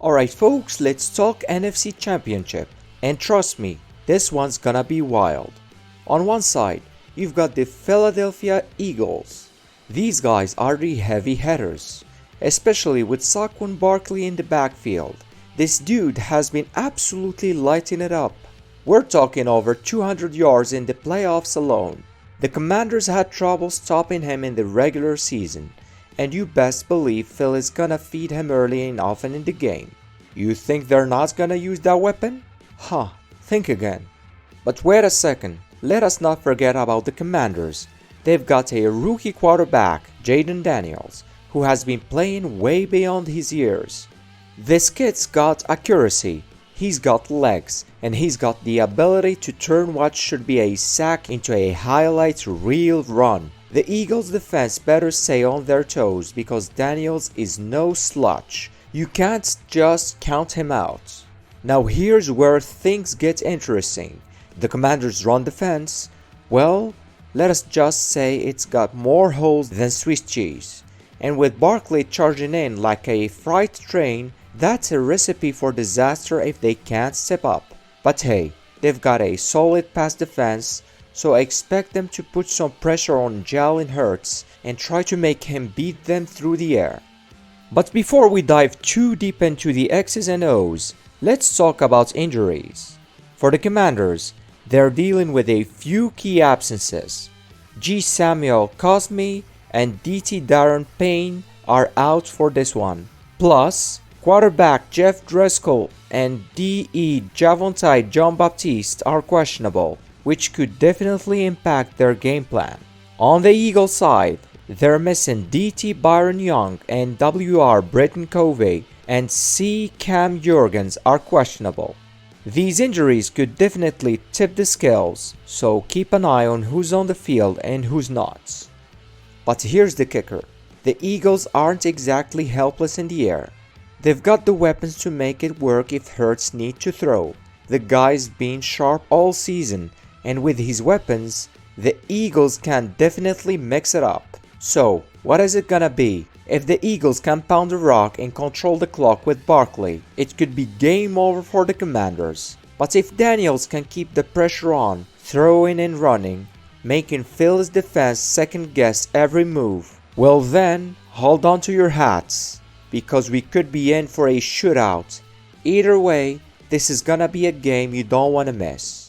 Alright folks, let's talk NFC Championship. And trust me, this one's gonna be wild. On one side, you've got the Philadelphia Eagles. These guys are the heavy hitters, especially with Saquon Barkley in the backfield. This dude has been absolutely lighting it up. We're talking over 200 yards in the playoffs alone. The Commanders had trouble stopping him in the regular season, and you best believe Phil is gonna feed him early and often in the game. You think they're not gonna use that weapon? Huh, think again. But wait a second, let us not forget about the Commanders. They've got a rookie quarterback, Jaden Daniels, who has been playing way beyond his years. This kid's got accuracy, he's got legs, and he's got the ability to turn what should be a sack into a highlight reel run. The Eagles' defense better stay on their toes because Daniels is no slouch. You can't just count him out. Now here's where things get interesting. The Commanders' run defense, well, let us just say it's got more holes than Swiss cheese. And with Barkley charging in like a freight train, that's a recipe for disaster if they can't step up. But hey, they've got a solid pass defense, so I expect them to put some pressure on Jalen Hurts and try to make him beat them through the air. But before we dive too deep into the X's and O's, let's talk about injuries. For the Commanders, they're dealing with a few key absences. G. Samuel Cosme and DT Darren Payne are out for this one. Plus, quarterback Jeff Driscoll and DE Javonte Jean-Baptiste are questionable, which could definitely impact their game plan. On the Eagles side, they're missing DT Byron Young and WR Britton Covey, and C. Cam Jurgens are questionable. These injuries could definitely tip the scales, so keep an eye on who's on the field and who's not. But here's the kicker. The Eagles aren't exactly helpless in the air. They've got the weapons to make it work if Hurts need to throw. The guy's been sharp all season, and with his weapons, the Eagles can definitely mix it up. So, what is it gonna be? If the Eagles can pound the rock and control the clock with Barkley, it could be game over for the Commanders. But if Daniels can keep the pressure on, throwing and running, making Phil's defense second guess every move, well then, hold on to your hats, because we could be in for a shootout. Either way, this is gonna be a game you don't wanna miss.